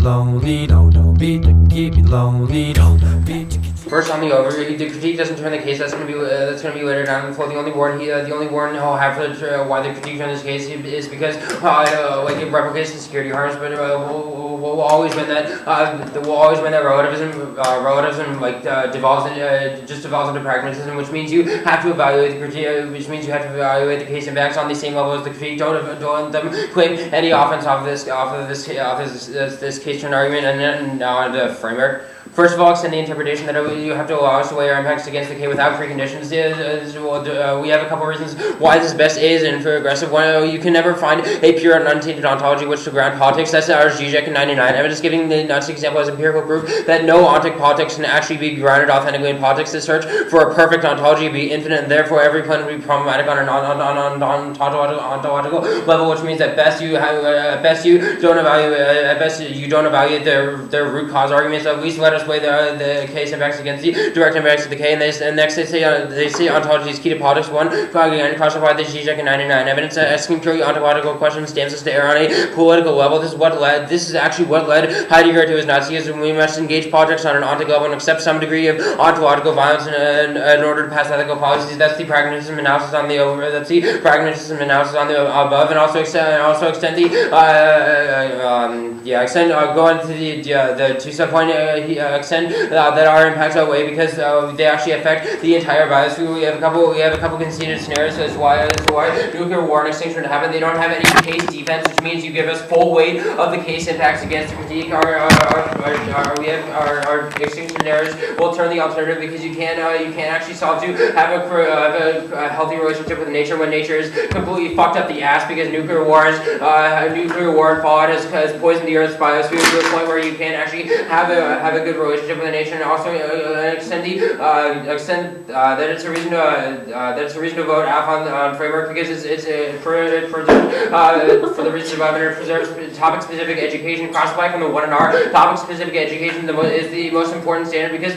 lonely, don't be to keep me lonely, don't be to keep. First on the overview, the critique doesn't turn the case. That's going to be later down. The only warning he'll have for why the critique turn this case is because like it replicates the security harms, but we'll always win that. We'll always win that relativism like devolves into pragmatism, which means you have to evaluate the critique. Which means you have to evaluate the case impacts on the same level as the critique. Don't them claim any offense off of this case turn argument and on the framework. First of all, extend the interpretation that you have to allow us to weigh our impacts against the K without preconditions. We have a couple reasons why this best is and for aggressive. One, you can never find a pure and untainted ontology which to ground politics. That's our Zizek in 99. Evidence giving the Nazi example as empirical proof that no ontic politics can actually be grounded authentically in politics. The search for a perfect ontology would be infinite, and therefore every plan would be problematic on an ontological level, which means at best you don't evaluate their root cause arguments. At least let us weigh the case impacts against the direct impacts of the K, and next they say ontology is key to politics. One, again, classify the Zizek in 99. Evidence asking purely ontological questions stands us to err on a political level. This is actually what led Heidegger to his Nazism. We must engage politics on an ontic level and accept some degree of ontological violence in order to pass ethical policies. That's the pragmatism analysis on the above, and also extend the go into the two subpoint extent that our impacts outweigh because they actually affect the entire biosphere. We have a couple conceded scenarios as why nuclear war and extinction would happen. They don't have any case defense, which means you give us full weight of the case impacts against the critique. Our extinction scenarios will turn the alternative because you can't actually solve to have a healthy relationship with nature when nature is completely fucked up the ass because nuclear war and fallout has poisoned the Earth's biosphere to a point where you can't actually have a good relationship with the nature, and also extend that it's a reason to vote F on framework because it's for the reasons above, and it preserves topic specific education. Cross-apply from the 1 and R. Topic specific education is the most important standard because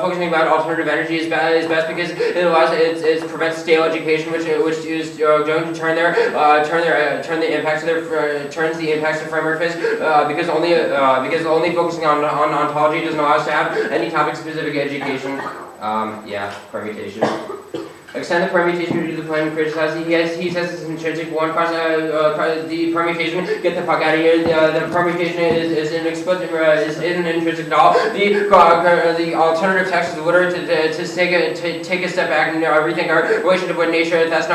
focusing about alternative energy is best because it prevents stale education, which is going to turn the impacts of framework phase because only focusing on ontology doesn't allow us to have any topic specific education. Permutation. Extend the permutation to the claim criticized. He says it's intrinsic. One the permutation. Get the fuck out of here. The permutation is inexplicit. Isn't intrinsic at all. The alternative text is literally to take a step back and rethink our relationship with nature. If that's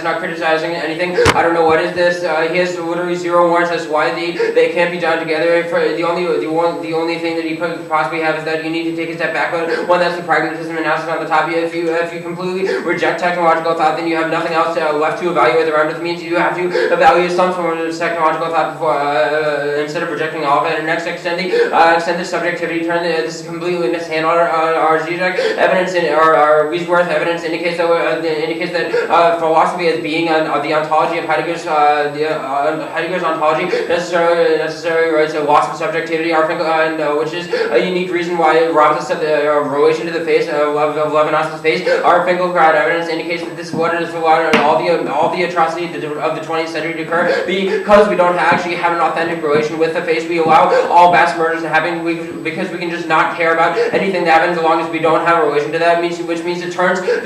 not criticizing anything, I don't know what is this. He has literally zero warrants as to why they can't be done together. The only thing that he could possibly have is that you need to take a step back. But one, that's the pragmatism analysis on the top. If you completely reject technological thought, then you have nothing else left to evaluate around it. It means you have to evaluate some form of technological thought before instead of rejecting all of it. And next, extend the subjectivity term. This is completely mishandled. Our Zizek evidence our Wiesworth evidence indicates that philosophy as being the ontology of Heidegger's ontology necessarily writes a loss of subjectivity. Which is a unique reason why Robinson said the relation to the face of Levinas's face. Our Finkelkraut evidence indicates that this is what it is allowed all the atrocity of the 20th century to occur because we don't actually have an authentic relation with the face. We allow all mass murders to happen because we can just not care about anything that happens as long as we don't have a relation to that. Which means it turns a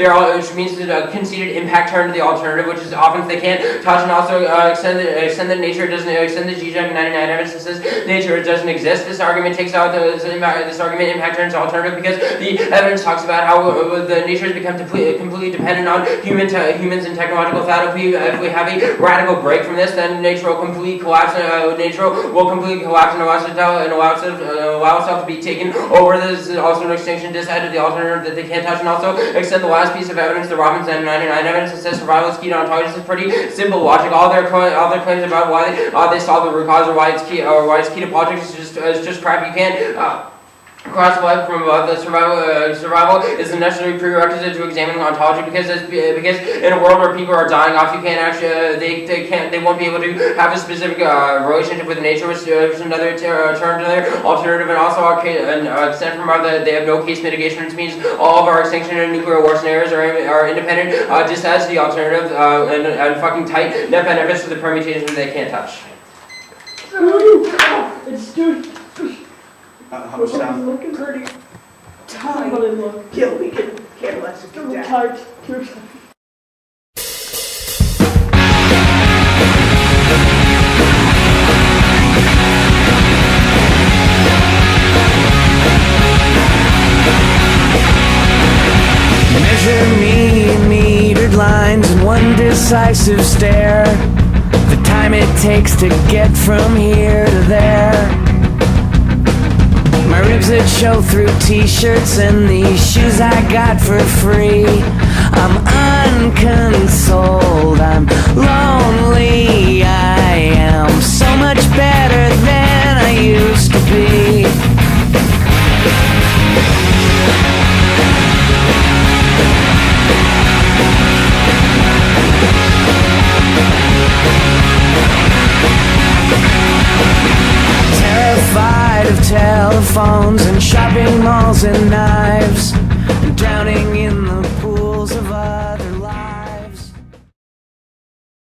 conceded impact turn to the alternative, which is often they can't touch, and also extend that nature doesn't extend the Zizek 99 evidence that says nature doesn't exist. This argument takes out this argument impact turns to alternative because the evidence talks about how the nature has become completely dependent on humans and technological thought. If we have a radical break from this, then nature will completely collapse. And allow itself to be taken over. This is also an extinction decide to the alternative that they can't touch, and also extend the last piece of evidence, the Robinson 99 evidence that says survival is key to ontology. This is pretty simple logic. All their claims about why they solve the root cause or why it's key to politics is just crap. You can't. Cross life from above, the survival is a necessary prerequisite to examining ontology because in a world where people are dying off, you can't actually they won't be able to have a specific relationship with nature, which is another term to their alternative, and also extend from above they have no case mitigation, which means all of our extinction and nuclear war scenarios are independent, just as the alternative and fucking tight net benefits to the permutation they can't touch. It's doing How much time? looking pretty Time. look. Yeah, we can care less if you die. Tight. Too tight. Measure me in metered lines in one decisive stare. The time it takes to get from here to there. My ribs that show through t-shirts and these shoes I got for free. I'm unconsoled, I'm lonely, I am so much better than I used to be. Terrified of telephones and shopping malls and knives, and drowning in